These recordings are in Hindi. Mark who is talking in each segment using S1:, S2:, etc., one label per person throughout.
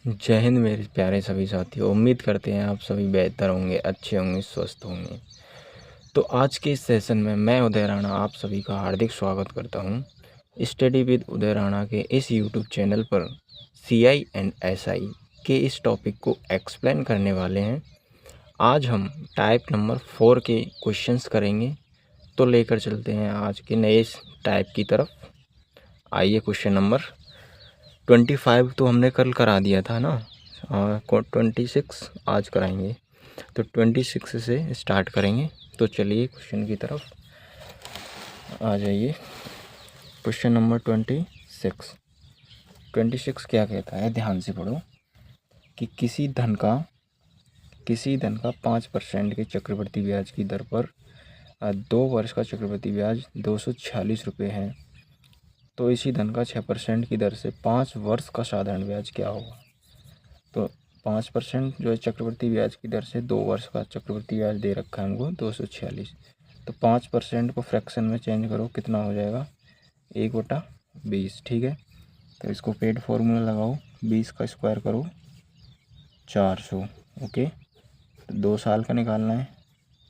S1: जय हिंद मेरे प्यारे सभी साथियों। उम्मीद करते हैं आप सभी बेहतर होंगे, अच्छे होंगे, स्वस्थ होंगे। तो आज के इस सेशन में मैं उदय राणा आप सभी का हार्दिक स्वागत करता हूं। स्टडी विद उदय राणा के इस यूट्यूब चैनल पर CI एंड SI के इस टॉपिक को एक्सप्लेन करने वाले हैं। आज हम टाइप नंबर 4 के क्वेश्चंस करेंगे। तो लेकर चलते हैं आज के नए टाइप की तरफ। आइए, क्वेश्चन नंबर 25 तो हमने कल करा दिया था ना, 26 आज कराएंगे। तो 26 से स्टार्ट करेंगे। तो चलिए क्वेश्चन की तरफ आ जाइए। क्वेश्चन नंबर 26 क्या कहता है, ध्यान से पढ़ो कि किसी धन का 5% के चक्रवृद्धि ब्याज की दर पर 2 वर्ष का चक्रवृद्धि ब्याज 246 रुपये है। तो इसी धन का 6% की दर से 5 वर्ष का साधारण ब्याज क्या होगा। तो 5% जो है चक्रवृद्धि ब्याज की दर से 2 वर्ष का चक्रवृद्धि ब्याज दे रखा है हमको 246। तो 5% को फ्रैक्शन में चेंज करो, कितना हो जाएगा 1/20। ठीक है, तो इसको पेड फॉर्मूला लगाओ, 20 का स्क्वायर करो 400। ओके, तो 2 साल का निकालना है,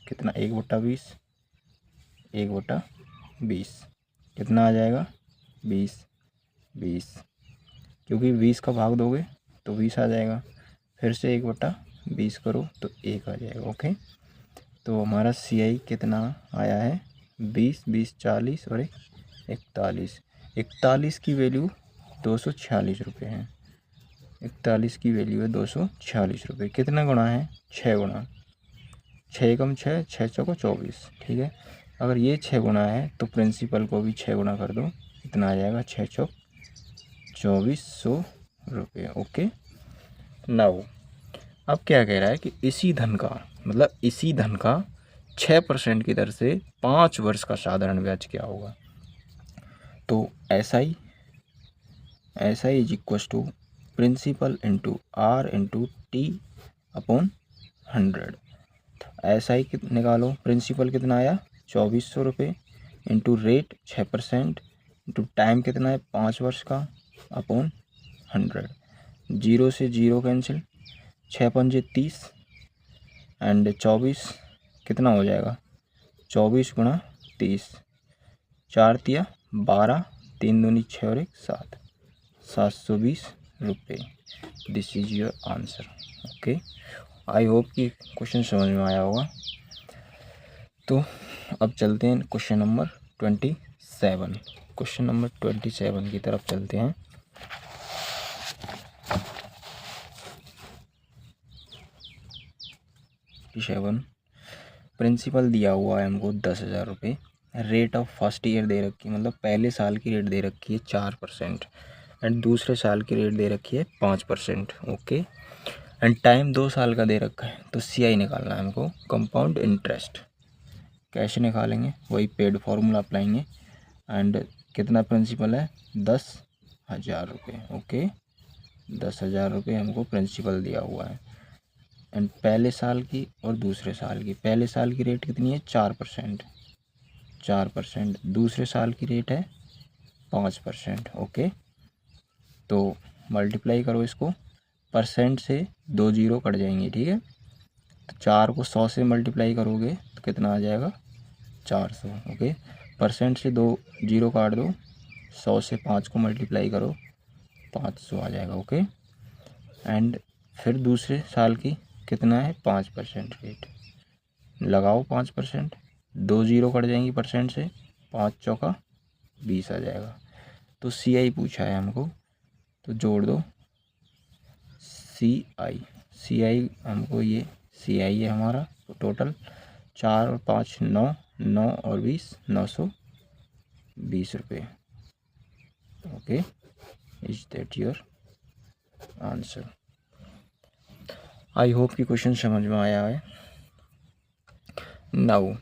S1: कितना 1/20 कितना आ जाएगा 20 क्योंकि 20 का भाग दोगे तो 20 आ जाएगा। फिर से 1/20 करो तो 1 आ जाएगा। ओके, तो हमारा CI कितना आया है 20, 20, 40 और 41 की वैल्यू 246 रुपये है। 41 की वैल्यू है 246 रुपये। कितना गुणा है 6 गुणा, 6 कम 6, 6 चौको 24। ठीक है, अगर ये 6 गुणा है तो प्रिंसिपल को भी 6 गुणा कर दो, कितना आ जाएगा 6 चौक 2400 रुपये। ओके, नाउ अब क्या कह रहा है कि इसी धन का 6% की दर से 5 वर्ष का साधारण ब्याज क्या होगा। तो SI is equal to principal into R into T upon 100। SI निकालो, प्रिंसिपल कितना आया 2400 रुपये इंटू रेट 6% इंटू टाइम कितना है 5 वर्ष का अपॉन 100। 0 से 0 कैंसिल, 6 पंजे 30 एंड 24 कितना हो जाएगा 24 गुणा 30, 4 तिया 12, 3 दूनी 6 और 1 7, 720 रुपये। This is your answer. Okay, I hope कि क्वेश्चन समझ में आया होगा। तो अब चलते हैं क्वेश्चन नंबर 27। क्वेश्चन नंबर 27 की तरफ चलते हैं। प्रिंसिपल दिया हुआ है हमको 10,000 रुपये। रेट ऑफ फर्स्ट ईयर दे रखी है, मतलब पहले साल की रेट दे रखी है 4% एंड दूसरे साल की रेट दे रखी है 5%। ओके, एंड टाइम 2 साल का दे रखा है। तो CI निकालना है हमको, कंपाउंड इंटरेस्ट। कैसे निकालेंगे, वही पेड फॉर्मूला अप्लाएंगे। एंड कितना प्रिंसिपल है 10,000 रुपये। ओके, 10,000 रुपये हमको प्रिंसिपल दिया हुआ है। एंड पहले साल की और दूसरे साल की, पहले साल की रेट कितनी है 4%, दूसरे साल की रेट है 5%। ओके, तो मल्टीप्लाई करो इसको, परसेंट से 2 जीरो कट जाएंगे। ठीक है, तो 4 को 100 से मल्टीप्लाई करोगे तो कितना आ जाएगा 400। ओके, परसेंट से 2 जीरो काट दो, 100 से 5 को मल्टीप्लाई करो 500 आ जाएगा। ओके, एंड फिर दूसरे साल की कितना है 5% रेट लगाओ, 5%, 2 जीरो कट जाएंगी परसेंट से, 5 चौका 20 आ जाएगा। तो CI पूछा है हमको, तो जोड़ दो CI हमको, ये CI है हमारा। तो टोटल 4 और 5 9, 9 और 20 920 रुपये। Okay, is that your answer. I hope कि क्वेश्चन समझ में आया है। नाउ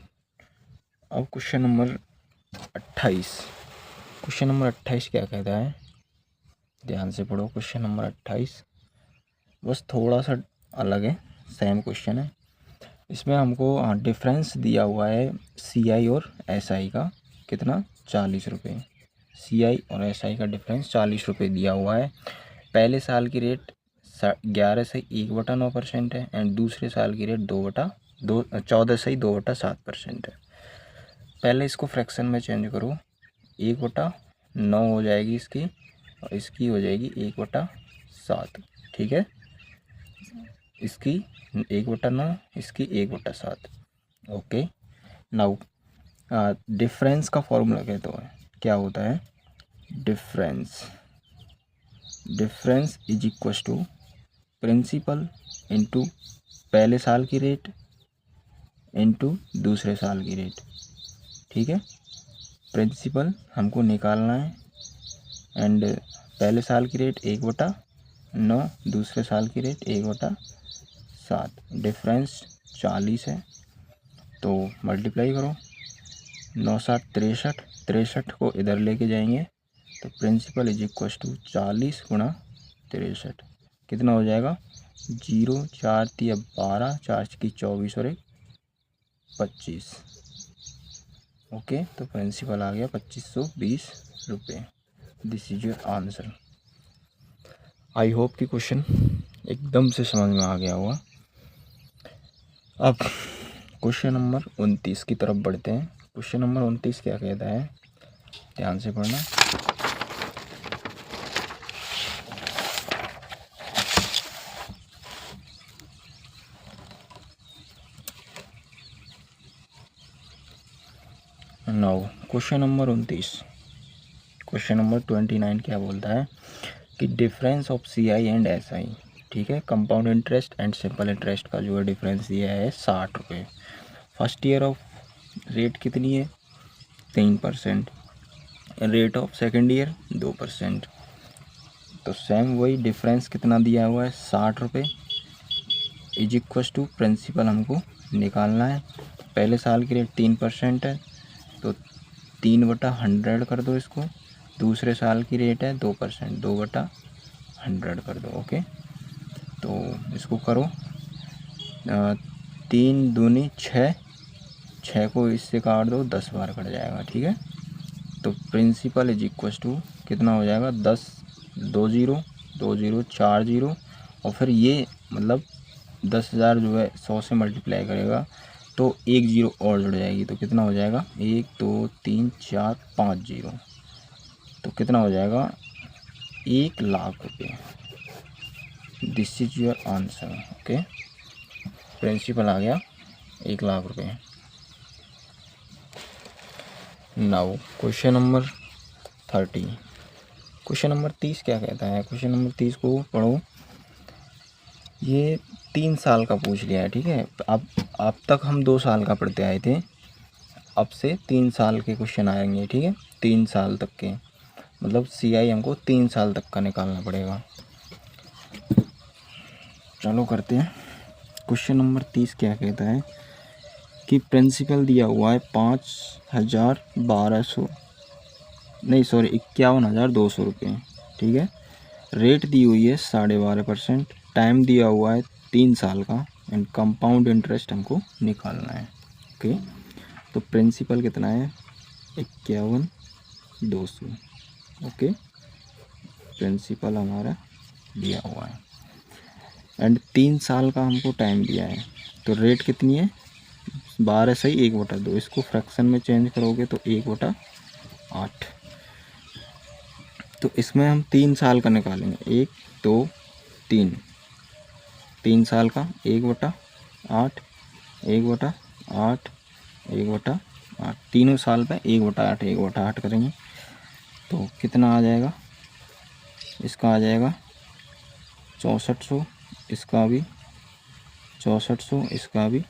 S1: अब क्वेश्चन नंबर 28। क्वेश्चन नंबर 28 क्या कहता है, ध्यान से पढ़ो। क्वेश्चन नंबर 28 बस थोड़ा सा अलग है, सेम क्वेश्चन है। इसमें हमको डिफरेंस दिया हुआ है CI और SI का, कितना 40 रुपये। CI और SI का डिफरेंस 40 रुपये दिया हुआ है। पहले साल की रेट 11/1/9% है एंड दूसरे साल की रेट 14/2/7% है। पहले इसको फ्रैक्शन में चेंज करो, 1/9 हो जाएगी इसकी और इसकी हो जाएगी 1/7। ठीक है, इसकी 1/9, इसकी 1/7। ओके, नाउ डिफरेंस का फॉर्मूला कहते हैं, क्या होता है? Difference is equal to principal into पहले साल की रेट इंटू दूसरे साल की रेट। ठीक है, प्रिंसिपल हमको निकालना है एंड पहले साल की रेट 1/9, दूसरे साल की रेट 1/7। डिफरेंस 40 है तो मल्टीप्लाई करो, 9×7 63, 63 को इधर लेके जाएंगे तो प्रिंसिपल इज इक्वल टू 40 × 63 कितना हो जाएगा? 0, 4 × 12, 4 × 24 और 1 25। ओके, तो प्रिंसिपल आ गया 2520 रुपये। This is your answer. I hope कि क्वेश्चन एकदम से समझ में आ गया होगा। अब क्वेश्चन नंबर 29 की तरफ बढ़ते हैं। क्वेश्चन नंबर 29 क्या कहता है, ध्यान से पढ़ना। Now question number 29, question number 29 क्या बोलता है कि difference of CI and SI। ठीक है, compound interest and simple interest का जो है डिफरेंस दिया है 60 रुपये। फर्स्ट ईयर ऑफ रेट कितनी है? 3%। Rate of second year 2%। तो सेम वही डिफरेंस कितना दिया हुआ है? 60 रुपये इज इक्वल टू प्रिंसिपल हमको निकालना है। पहले साल की रेट 3% है तो 3/100 कर दो इसको। दूसरे साल की रेट है 2%, 2/100 कर दो। ओके, तो इसको करो, 3 दूनी 6, 6 को इससे काट दो, 10 बार कट जाएगा। ठीक है, तो प्रिंसिपल इज इक्वल टू कितना हो जाएगा? 10, 2 0, 2 0, 4 0 और फिर ये मतलब 10,000 जो है 100 से मल्टीप्लाई करेगा तो 1 0 और जुड़ जाएगी तो कितना हो जाएगा? 1 2 3 4 5 0, तो कितना हो जाएगा? 1,00,000 रुपये। This is your answer. Okay, principal आ गया 1,00,000 रुपये। Now question number 30। Question number 30 क्या कहता है? क्वेश्चन नंबर 30 को पढ़ो। ये 3 साल का पूछ लिया है। ठीक है, अब तक हम 2 साल का पढ़ते आए थे, अब से 3 साल के क्वेश्चन आएंगे। ठीक है, 3 साल तक के, मतलब CI हमको 3 साल तक का निकालना पड़ेगा। चलो करते हैं। क्वेश्चन नंबर 30 क्या कहता है कि प्रिंसिपल दिया हुआ है 51,200 रुपये। ठीक है, रेट दी हुई है 12.5%, टाइम दिया हुआ है 3 साल का एंड कंपाउंड इंटरेस्ट हमको निकालना है। ओके, तो प्रिंसिपल कितना है? 51,200। ओके, प्रिंसिपल हमारा दिया हुआ है एंड 3 साल का हमको टाइम दिया है। तो रेट कितनी है? 12 सही 1/2। इसको फ्रैक्शन में चेंज करोगे तो 1/8। तो इसमें हम 3 साल का निकालेंगे, 1 2 3, 3 साल का 1/8, 1/8, 1/8, तीनों साल पे 1/8, 1/8 करेंगे तो कितना आ जाएगा? इसका आ जाएगा 6400, इसका भी 6400, इसका भी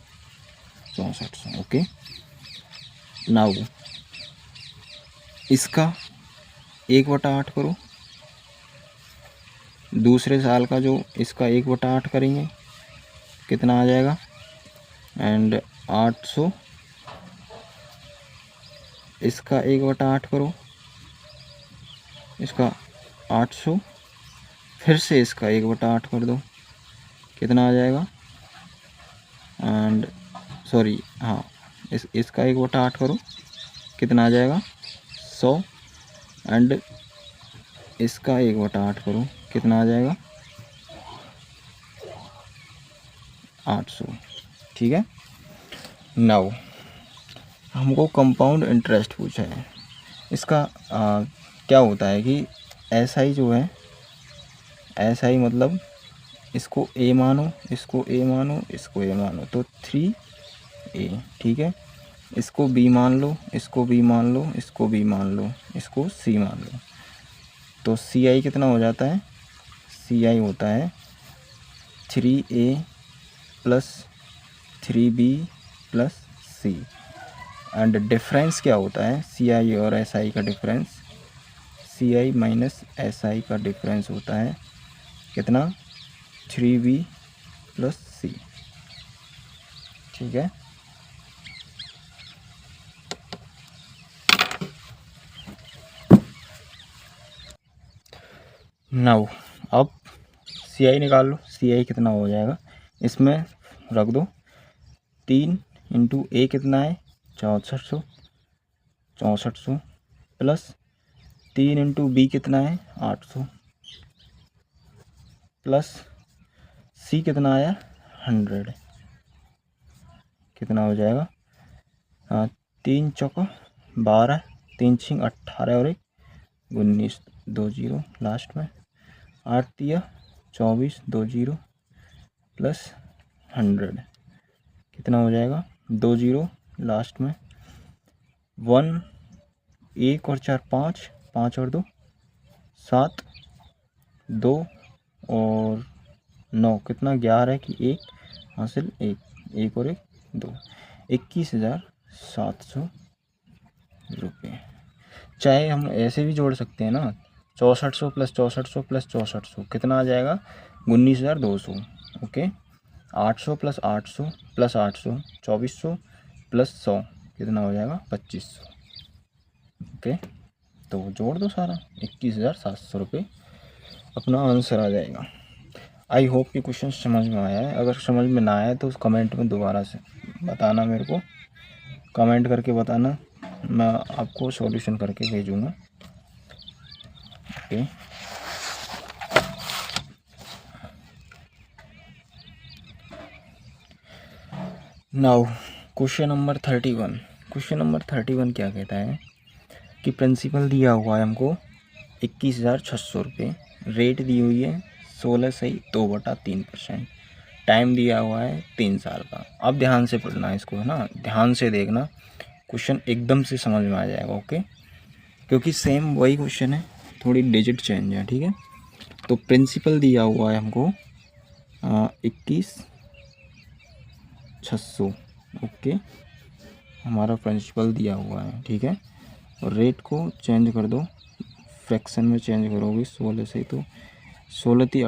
S1: 6400। ओके, नाउ इसका 1/8 करो, दूसरे साल का जो इसका 1/8 करेंगे कितना आ जाएगा? एंड 800, इसका 1/8 करो, इसका 800, फिर से इसका 1/8 कर दो, कितना आ जाएगा? एंड सॉरी, हाँ, इसका 1/8 करो, कितना आ जाएगा? 100 एंड इसका 1/8 करो, कितना आ जाएगा? 800। ठीक है। नाउ हमको कंपाउंड इंटरेस्ट पूछा है। इसका क्या होता है कि SI जो है, SI मतलब इसको A मानो, इसको A मानो, इसको A मानो, तो 3A। ठीक है। इसको B मान लो, इसको B मान लो, इसको B मान लो, इसको C मान लो, तो CI कितना हो जाता है? CI होता है 3A plus 3B plus C। And difference क्या होता है? CI और SI का डिफरेंस, CI माइनस SI का डिफरेंस होता है कितना? 3B plus C। ठीक है। नाउ अब CI निकाल लो। CI कितना हो जाएगा? इसमें रख दो 3 इंटू A कितना है? 6400, 6400 प्लस 3 इंटू B कितना है? 800 प्लस C कितना आया? 100। कितना हो जाएगा? 3 चौका 12, 3 छिंग 18 और 1 19, 2 0 लास्ट में, 8 दिया 24, 2 0 प्लस 100। कितना हो जाएगा? 2 0 लास्ट में, 1 1 और 4 5, 5 और 2 7, 2 और 9 कितना? 11 की 1 हासिल 1, 1 और 1 2, 21,700 रुपये। चाहे हम ऐसे भी जोड़ सकते हैं ना, 6400 प्लस 6400 प्लस 6400 कितना आ जाएगा? 19,200। ओके। 800 प्लस 800 प्लस 800 2400 प्लस 100 कितना हो जाएगा? 2500। ओके, तो जोड़ दो सारा, 21,700 रुपये अपना आंसर आ जाएगा। आई होप कि क्वेश्चन समझ में आया है। अगर समझ में ना आया तो उस कमेंट में दोबारा से बताना, मेरे को कमेंट करके बताना, मैं आपको सॉल्यूशन करके भेजूँगा। Okay. Now question number 31। Question number 31 क्या कहता है कि प्रिंसिपल दिया हुआ है हमको 21,600 रुपये, रेट दी हुई है 16/2/3%, टाइम दिया हुआ है 3 साल का। अब ध्यान से पढ़ना है इसको, है ना, ध्यान से देखना, क्वेश्चन एकदम से समझ में आ जाएगा। ओके, क्योंकि सेम वही क्वेश्चन है, थोड़ी डिजिट चेंज है। ठीक है। तो प्रिंसिपल दिया हुआ है हमको 21,600। ओके, हमारा प्रिंसिपल दिया हुआ है। ठीक है। और रेट को चेंज कर दो, फ्रैक्शन में चेंज करोगे 16 से, तो 16 थी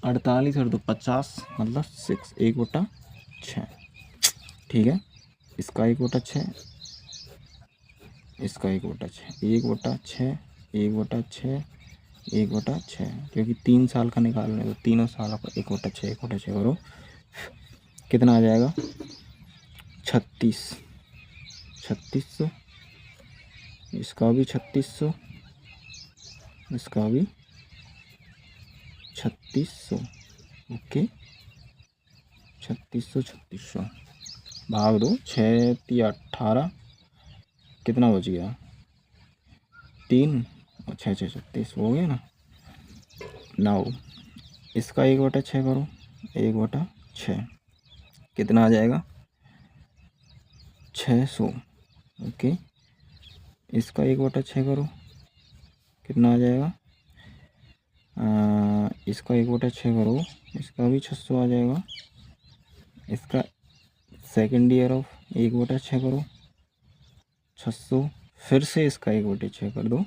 S1: 48 और 2 50, मतलब 6, 1/6। ठीक है। इसका 1/6, इसका 1/6, 1/6, 1/6, 1/6, क्योंकि 3 साल का निकालने, तो तीनों सालों का 1/6, 1/6 करो, कितना आ जाएगा? 3600। इसका भी 3600, इसका भी 3600। ओके, 3600 भाग दो, 6 या 18, कितना बच गया? 3 और 6 6 36 हो गया ना। नाउ इसका 1/6 करो, 1/6 कितना आ जाएगा? 600। ओके, इसका 1/6 करो, कितना आ जाएगा? इसका 1/6 करो, इसका भी 600 आ जाएगा। इसका सेकेंड ईयर ऑफ 1/6 करो, 600, फिर से इसका 1/6 कर दो,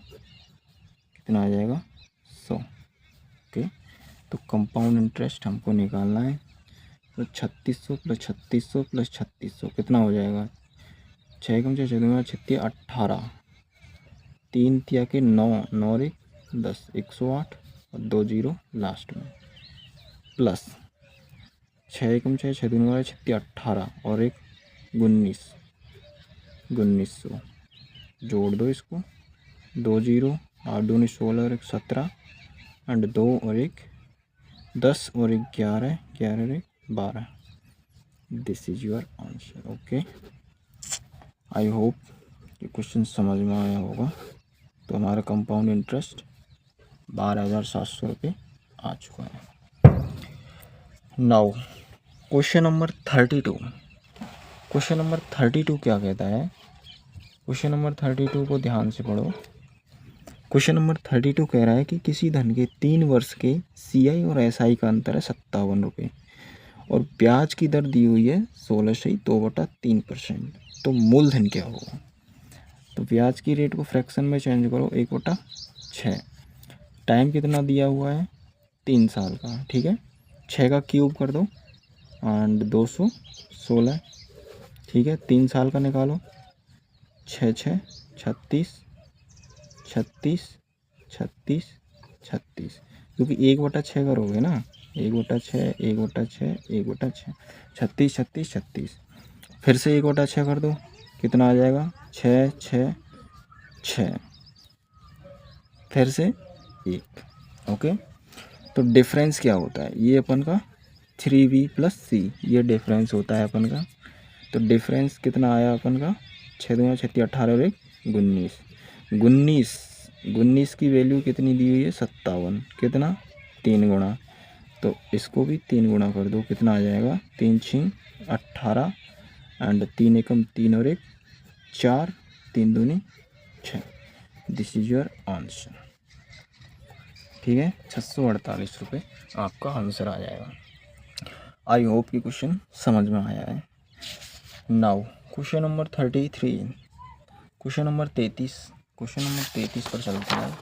S1: कितना आ जाएगा? 100। ओके, तो कंपाउंड इंटरेस्ट हमको निकालना है, तो 3600 प्लस 3600 प्लस 3600 कितना हो जाएगा? 6 कम 6 6 36 18, 3 तिया के 9, 9 और 1 10, 108 और 2 0 लास्ट में, प्लस 6 कम 6 6 दूनी 36 18 और 1 19, 1900 जोड़ दो इसको, 2 0 8 दूनी 16 और 1 17 एंड 2 और 1 10 और 1 11, 11 और 1 12, this is your answer. Okay, I hope ये क्वेश्चन समझ में आया होगा। तो हमारा कंपाउंड इंटरेस्ट 12,700 रुपये आ चुका है। Now question number 32। Question number 32 क्या कहता है? क्वेश्चन नंबर 32 को ध्यान से पढ़ो। क्वेश्चन नंबर 32 कह रहा है कि किसी धन के 3 वर्ष के CI और SI का अंतर है 57 रुपये और ब्याज की दर दी हुई है 16/2/3%। तो मूलधन क्या होगा? तो ब्याज की रेट को फ्रैक्शन में चेंज करो, 1/6। टाइम कितना दिया हुआ है? 3 साल का, ठीक है। 6 का क्यूब कर दो एंड 216, ठीक है। 3 साल का निकालो, 6 6 36 36 36 36, क्योंकि 1/6 करोगे ना, 1/6 1/6 1/6, 36 36 36। फिर से 1/6 कर दो, कितना आ जाएगा? 6 6 6, फिर से 1। ओके, तो डिफरेंस क्या होता है? ये अपन का 3B + C, ये डिफरेंस होता है अपन का। तो डिफरेंस कितना आया अपन का? 6 दूना 36, 18 और 1 19। 19 की वैल्यू कितनी दी हुई है? 57। कितना? 3 गुना। तो इसको भी 3 गुना कर दो, कितना आ जाएगा? 3 6 18 एंड 3 एकम 3 और 1 4, 3 दूनी 6। दिस इज योर आंसर, ठीक है। 648 रुपये आपका आंसर आ जाएगा। आई होप कि क्वेश्चन समझ में आया है। Now question number 33, question number 33, question number 33 पर चलते हैं।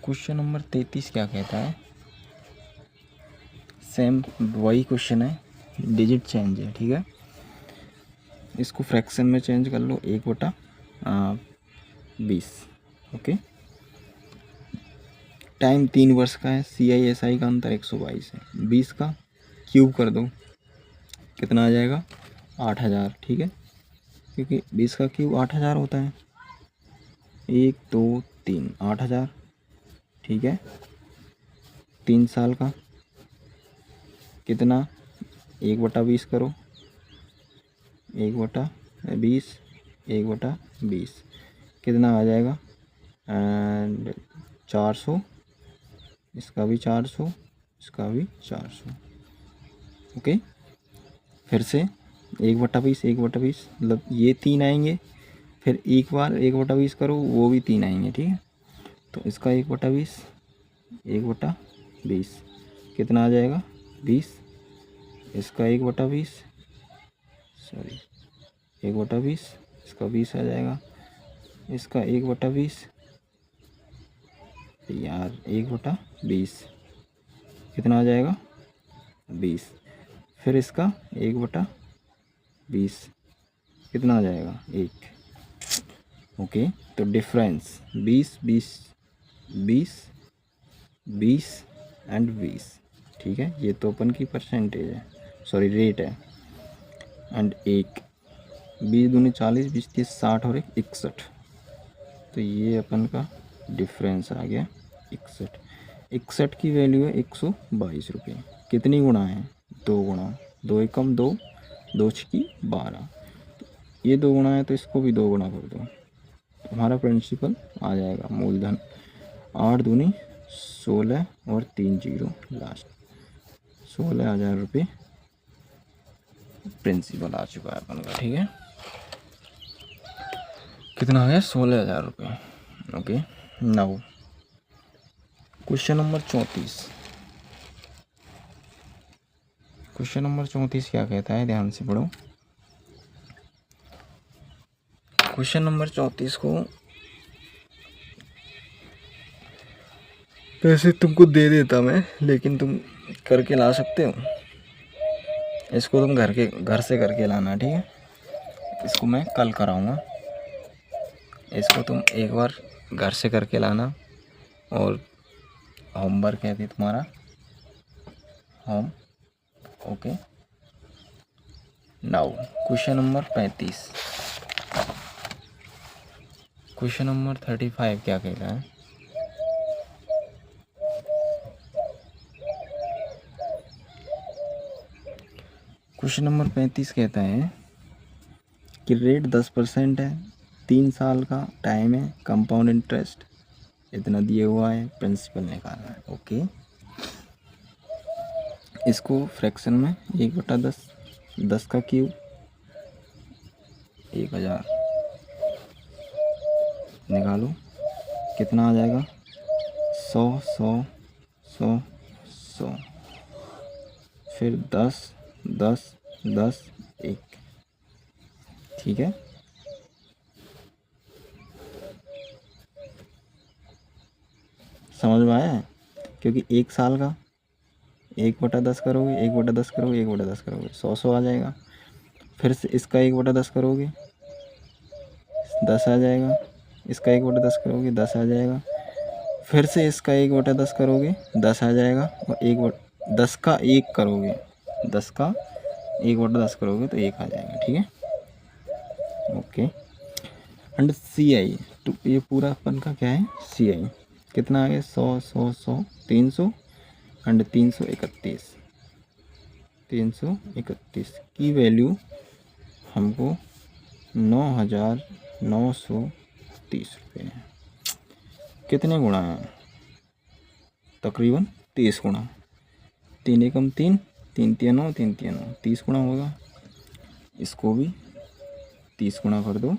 S1: क्वेश्चन नंबर 33 क्या कहता है? सेम वही क्वेश्चन है, डिजिट चेंज है, ठीक है। इसको फ्रैक्शन में चेंज कर लो, 1/20। ओके, टाइम 3 वर्ष का है, CI SI का अंतर 122 है। 20 का क्यूब कर दो, कितना आ जाएगा? 8,000, ठीक है, क्योंकि 20 का क्यूब 8,000 होता है। 1 2 3 8,000, ठीक है। 3 साल का कितना? 1/20 करो, 1/20 1/20, कितना आ जाएगा? एंड 400, इसका भी 400, इसका भी 400। ओके, फिर से 1/20 1/20, मतलब ये 3 आएंगे, फिर एक बार 1/20 करो, वो भी 3 आएंगे, ठीक है। तो इसका 1/20 1/20 कितना आ जाएगा? 20। इसका 1/20, सॉरी 1/20, इसका 20 आ जाएगा। इसका 1/20 यार, 1/20 कितना आ जाएगा? 20। फिर इसका 1/20 कितना आ जाएगा? 1। ओके, तो डिफरेंस 20 20 20 20 एंड 20, ठीक है। ये तो अपन की परसेंटेज है, सॉरी रेट है। एंड 1, 20 दूनी 40, 20 30 60 और 1 61। तो ये अपन का डिफरेंस आ गया 61। 61 की वैल्यू है 122 रुपये। कितनी गुना है? 2 गुना। 2 एकम 2, 2 छकी 12। ये 2 गुना है, तो इसको भी 2 गुना कर दो, हमारा प्रिंसिपल आ जाएगा मूलधन 8 दूनी 16 और 3 0 लास्ट, 16,000 रुपये प्रिंसिपल आ चुका है अपन का, ठीक है। कितना है? 16,000 रुपये। Okay, now question number 34। Question number 34 क्या कहता है? ध्यान से पढ़ो। क्वेश्चन नंबर 34 को पैसे तुमको दे देता मैं, लेकिन तुम करके ला सकते हो। इसको तुम घर से करके लाना, ठीक है। इसको मैं कल कराऊंगा। इसको तुम एक बार घर से करके लाना, और होमवर्क है थी तुम्हारा home. Okay, now question number 35। Question number 35 क्या कहता है? क्वेश्चन नंबर 35 कहता है कि रेट 10% है, 3 साल का टाइम है, कंपाउंड इंटरेस्ट इतना दिया हुआ है, प्रिंसिपल निकालना है। ओके, इसको फ्रैक्शन में 1/10, 10 का क्यूब 1000 निकालो, कितना आ जाएगा 100 100 100 100, फिर 10 10 10 1। ठीक है, समझ में आया है? क्योंकि 1 साल का 1/10 करोगे, 1/10 करोगे, 1/10 करोगे 100 आ जाएगा। फिर से इसका 1/10 करोगे 10 आ जाएगा, इसका 1/10 करोगे 10 आ जाएगा, फिर से इसका 1/10 करोगे 10 आ जाएगा, और 10 का 1 करोगे, 10 का 1/10 करोगे तो 1 आ जाएगा। ठीक है, ओके। एंड सी आई, तो ये पूरा अपन का क्या है, सी आई कितना आ गया 100 100 100 300 एंड 331 की वैल्यू हमको 9,930 रुपये है। कितने गुणा है, तकरीबन 30 गुणा, 3 एकम 3, 3 तिया 9, 3 तिया 9, 30 गुणा होगा। इसको भी 30 गुणा कर दो,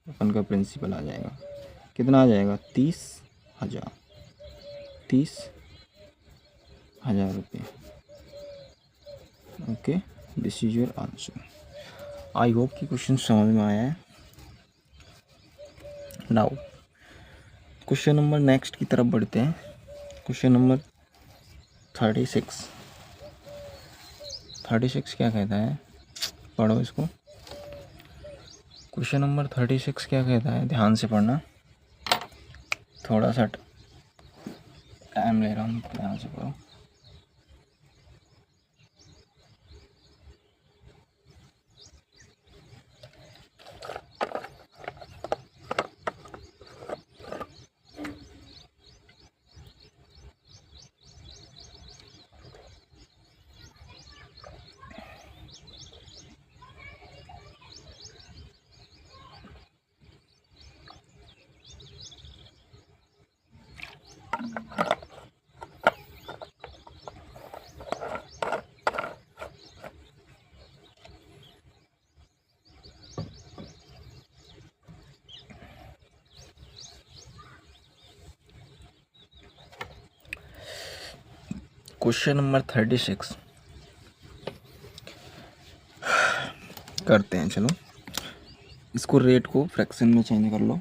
S1: अपन का प्रिंसिपल आ जाएगा, कितना आ जाएगा 30,000 रुपये। Okay, this is your answer. I hope कि क्वेश्चन समझ में आया है। नाउ क्वेश्चन नंबर नेक्स्ट की तरफ बढ़ते हैं। क्वेश्चन नंबर 36 क्या कहता है, पढ़ो इसको। क्वेश्चन नंबर 36 क्या कहता है, ध्यान से पढ़ना, थोड़ा सा टाइम ले रहा हूँ, ध्यान से पढ़ो। क्वेश्चन नंबर 36 करते हैं। चलो, इसको रेट को फ्रैक्शन में चेंज कर लो,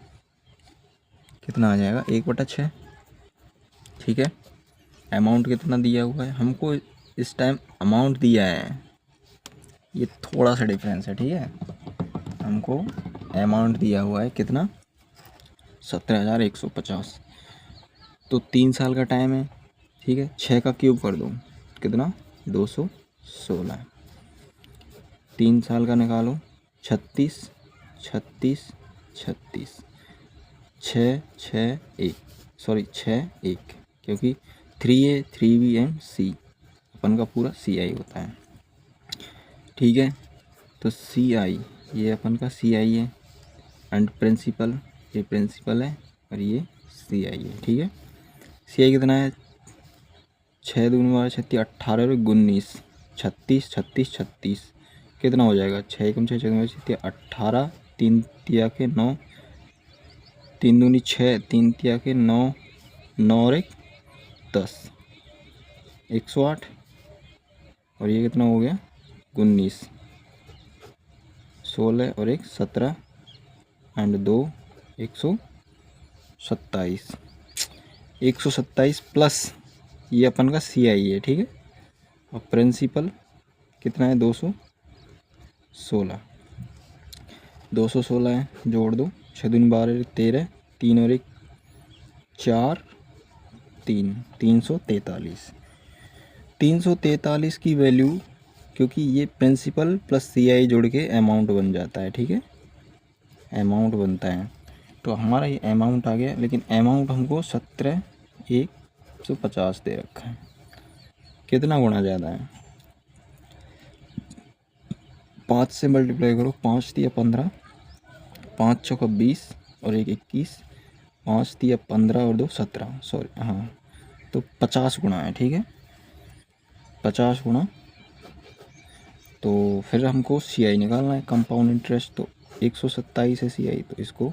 S1: कितना आ जाएगा 1/6। ठीक है, अमाउंट कितना दिया हुआ है हमको, इस टाइम अमाउंट दिया है, ये थोड़ा सा डिफरेंस है। ठीक है, हमको अमाउंट दिया हुआ है कितना 17,150, तो 3 साल का टाइम है। ठीक है, 6 का क्यूब कर दो, कितना 216, 3 साल का निकालो 36 36 36, 6 6 1, सॉरी 6 1, क्योंकि 3A 3B एंड C अपन का पूरा CI होता है। ठीक है, तो CI ये अपन का CI है, एंड प्रिंसिपल ये प्रिंसिपल है, और ये CI है। ठीक है, CI कितना है 6 दूनी 12 36 18 और 19 36 36 36, कितना हो जाएगा 6 एकम 6 6 36 18, 3 तिया के 9, 3 दूनी 6, 3 तिया के 9, 9 और 1 10, 108, और ये कितना हो गया 19, 16 और 1 17 एंड 2 127, 127 प्लस ये अपन का CI है। ठीक है, और प्रिंसिपल कितना है 216 है, जोड़ दो, 6 दूनी 12 13, 3 और 1 4 3, 343 की वैल्यू, क्योंकि ये प्रिंसिपल प्लस CI जोड़ के अमाउंट बन जाता है। ठीक है, अमाउंट बनता है, तो हमारा ये अमाउंट आ गया, लेकिन अमाउंट हमको 17,150 दे रखा है। कितना गुना ज़्यादा है, 5 से मल्टीप्लाई करो, 5 तिया 15, 5 चौका 20 और 1 21, 5 तिया 15 और 2 17, सॉरी हाँ, तो 50 गुना है, ठीक है, 50 गुना। तो फिर हमको CI निकालना है, कंपाउंड इंटरेस्ट। तो 127 है CI, तो इसको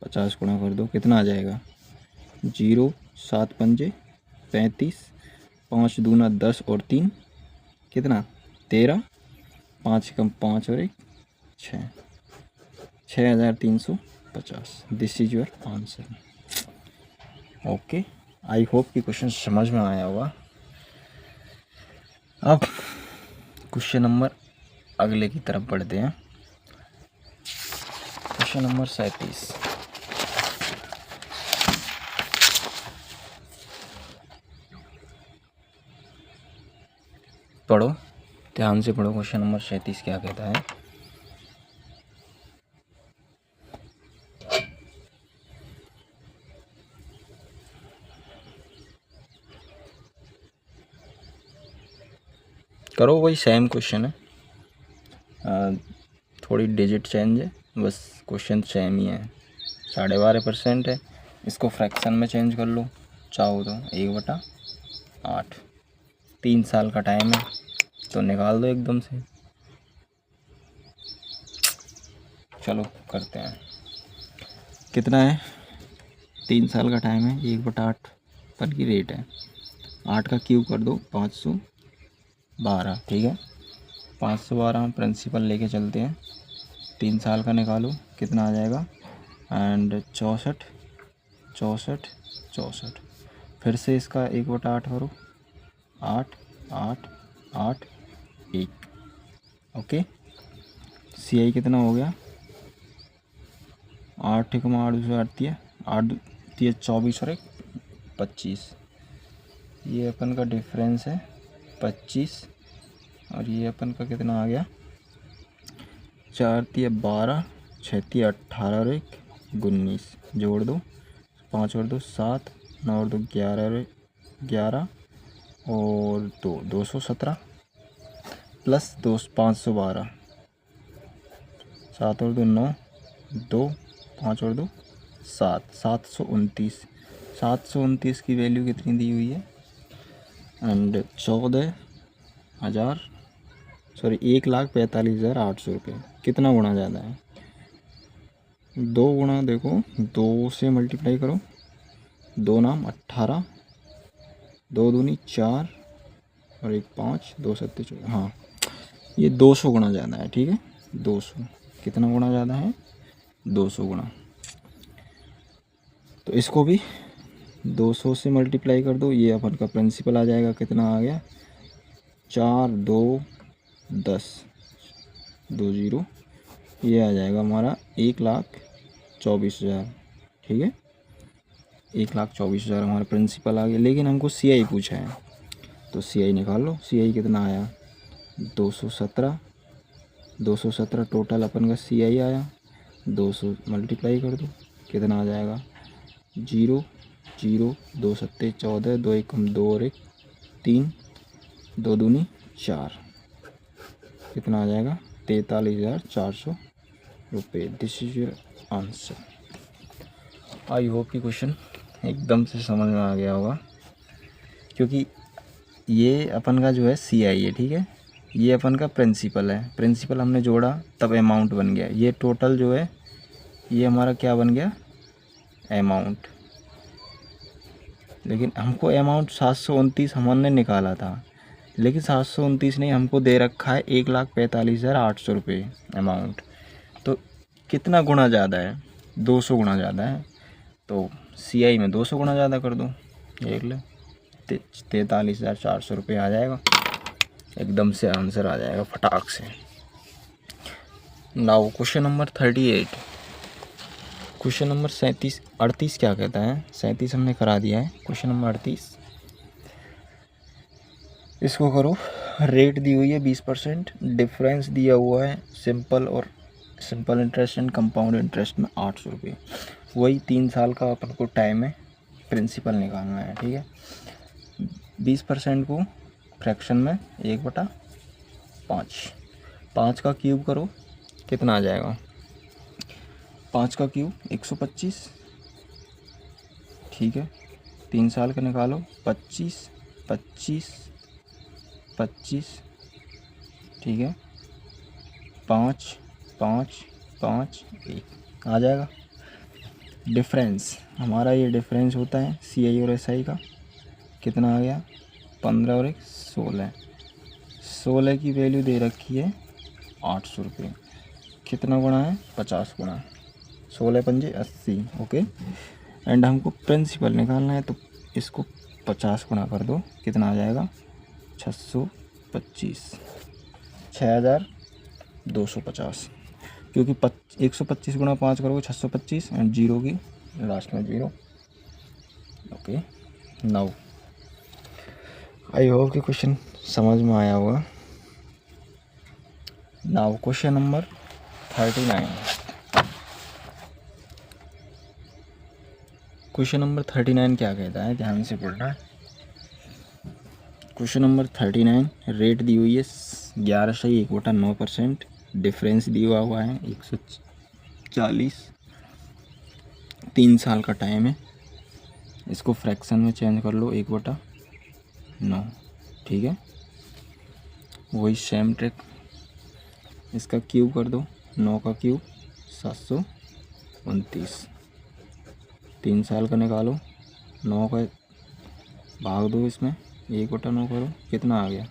S1: 50 गुना कर दो, कितना आ जाएगा 0, 7 पंजे 35, 5 दूना 10 और 3 कितना 13, 5 कम 5 और 1 6, 6350। This is your answer. Okay, I hope कि क्वेश्चन समझ में आया होगा। अब क्वेश्चन नंबर अगले की तरफ बढ़ते हैं। Question number 37। पढ़ो, ध्यान से पढ़ो, क्वेश्चन नंबर 37 क्या कहता है। करो, वही सेम क्वेश्चन है, थोड़ी डिजिट चेंज है, बस क्वेश्चन सेम ही है। 12.5% है, इसको फ्रैक्शन में चेंज कर लो चाहो तो 1/8। 3 साल का टाइम है, तो निकाल दो एकदम से। चलो करते हैं, कितना है, 3 साल का टाइम है, 1/8 पर की रेट है, 8 का क्यूब कर दो 512, ठीक है। 512 हम प्रिंसिपल लेके चलते हैं, 3 साल का निकालो कितना आ जाएगा, एंड 64 64 64, फिर से इसका 1/8 करो, 8 8 8 1। ओके, CI कितना हो गया, 8 8 8 8 24 और 1 25। ये अपन का डिफरेंस है 25, और ये अपन का कितना आ गया, 4 तिया 12, 6 तिया 18 और 1 19, जोड़ दो, 5 और 2 7, 9 और 2 11 और 11 और 2 217 प्लस 2 512, 7 और 2 9, 2 5 और 2 7, 729। 729 की वैल्यू कितनी दी हुई है, एंड 1,45,800 रुपये। कितना गुना ज़्यादा है, 2 गुना, देखो 2 से मल्टीप्लाई करो, 2 नाम 18, 2 दूनी 4 और 1 5, 2 सत्ते 14, हाँ ये 200 गुना ज़्यादा है, ठीक है। 200 कितना गुना ज़्यादा है, 200 गुना। तो इसको भी 200 से मल्टीप्लाई कर दो, ये अपन का प्रिंसिपल आ जाएगा, कितना आ गया 4 2 10 2 0, ये आ जाएगा हमारा 1,24,000, ठीक है। 1,24,000 हमारा प्रिंसिपल आ गया, लेकिन हमको CI पूछा है, तो CI निकाल लो। CI कितना आया 217, 217 टोटल अपन का CI आया, 200 मल्टीप्लाई कर दो, कितना आ जाएगा 0 0, 2 सत्ते 14, 2 1 2 और 1 3, 2 दूनी 4, कितना आ जाएगा 43,400 रुपये। This is your answer. I hope कि क्वेश्चन एकदम से समझ में आ गया होगा, क्योंकि ये अपन का जो है CI है, ठीक है, ये अपन का प्रिंसिपल है, प्रिंसिपल हमने जोड़ा तब अमाउंट बन गया, ये टोटल जो है ये हमारा क्या बन गया अमाउंट। लेकिन हमको अमाउंट 729 हमने निकाला था, लेकिन 729 नहीं, हमको दे रखा है 1,45,800 रुपये अमाउंट। तो कितना गुना ज़्यादा है, 200 गुना ज़्यादा है, तो CI में 200 गुना ज़्यादा कर दो, देख ले 43,400 रुपये आ जाएगा, एकदम से आंसर आ जाएगा फटाक से। Now question number 38। Question number 38 क्या कहता है, 37 हमने करा दिया है, क्वेश्चन नंबर 38 इसको करो। रेट दी हुई है 20%, डिफरेंस दिया हुआ है simple interest and compound interest में 800 रुपये। वही 3 साल का अपन को टाइम है, प्रिंसिपल निकालना है, ठीक है। 20% को फ्रैक्शन में 1/5, 5 का क्यूब करो, कितना आ जाएगा? 5 का क्यूब 125, ठीक है। 3 साल का निकालो, 25 25 25, ठीक है। 5 5 5 1 आ जाएगा। डिफरेंस हमारा ये डिफरेंस होता है CI और SI का, कितना आ गया? 15 और 1 16। 16 की वैल्यू दे रखी है 800 रुपये। कितना गुणा है? 50 गुणा। 16 पंजे 80, ओके। एंड हमको प्रिंसिपल निकालना है, तो इसको 50 गुणा कर दो, कितना आ जाएगा? 625, 6250। क्योंकि 125 गुणा 5 करोगे 625 एंड जीरो की लास्ट में zero, okay. Now I hope कि क्वेश्चन समझ में आया होगा। Now question number 39। Question number 39 क्या कहता है, ध्यान से पढ़ना। क्वेश्चन नंबर 39, रेट दी हुई है 11/1/9%, डिफरेंस दिया हुआ है 140, 3 साल का टाइम है। इसको फ्रैक्शन में चेंज कर लो, 1/9, ठीक है। वही सेम ट्रिक, इसका क्यूब कर दो, 9 का क्यूब 729। 3 साल का निकालो, 9 का भाग दो, इसमें 1/9 करो, कितना आ गया?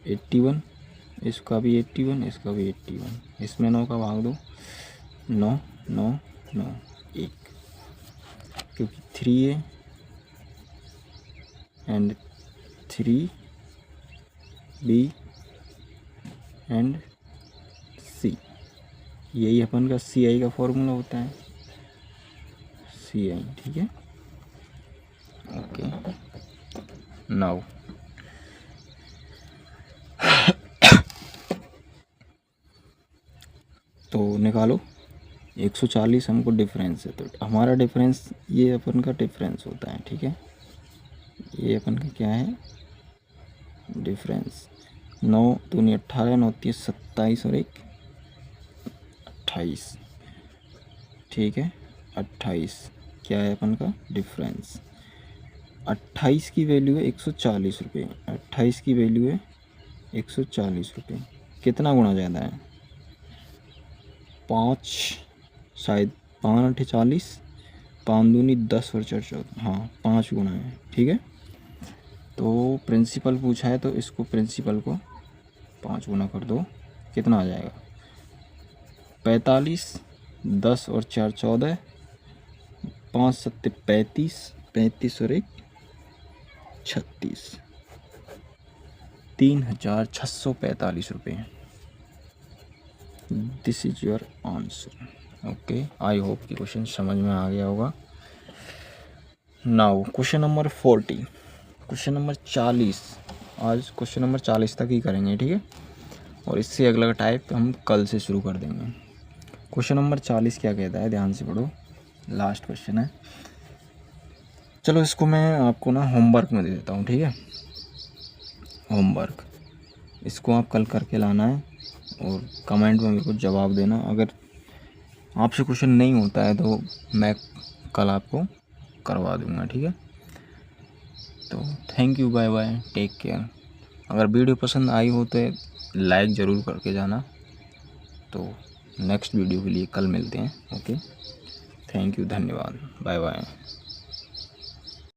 S1: 81। इसका भी 81, इसका भी 81, इसमें 9 का भाग दो, 9 9 9 1, क्योंकि 3 है एंड 3B एंड C, यही अपन का CI का फॉर्मूला होता है, CI, ठीक है, ओके। नाउ तो निकालो, 140 हमको डिफरेंस है, तो हमारा डिफरेंस ये अपन का डिफरेंस होता है, ठीक है। ये अपन का क्या है? डिफरेंस। 9 दूनी 18, 9 3 27 और 1 28, ठीक है। 28 क्या है अपन का? डिफरेंस। 28 की वैल्यू है 140 रुपये, 28 की वैल्यू है 140 रुपये। कितना गुना ज़्यादा है? 5, शायद 5 8 40, 5 दूनी 10 और 4 14, हाँ 5 गुना है, ठीक है। तो प्रिंसिपल पूछा है, तो इसको प्रिंसिपल को 5 गुना कर दो, कितना आ जाएगा? 45, 10 और 4 14, 5 7 35, 35 और 1 36, 3645 रुपये। This is your answer, okay. I hope कि क्वेश्चन समझ में आ गया होगा। Now question number 40, question number 40। आज क्वेश्चन नंबर 40 तक ही करेंगे, ठीक है, और इससे अगला टाइप हम कल से शुरू कर देंगे। क्वेश्चन नंबर 40 क्या कहता है, ध्यान से पढ़ो, लास्ट क्वेश्चन है। चलो इसको मैं आपको ना होमवर्क में दे देता हूँ, ठीक है। होमवर्क, इसको आप कल करके लाना है और कमेंट में मेरे को जवाब देना। अगर आपसे क्वेश्चन नहीं होता है तो मैं कल आपको करवा दूँगा, ठीक है। तो thank you, bye bye, take care. अगर वीडियो पसंद आई हो तो लाइक ज़रूर करके जाना। तो नेक्स्ट वीडियो के लिए कल मिलते हैं, ओके। थैंक यू, धन्यवाद, बाय बाय।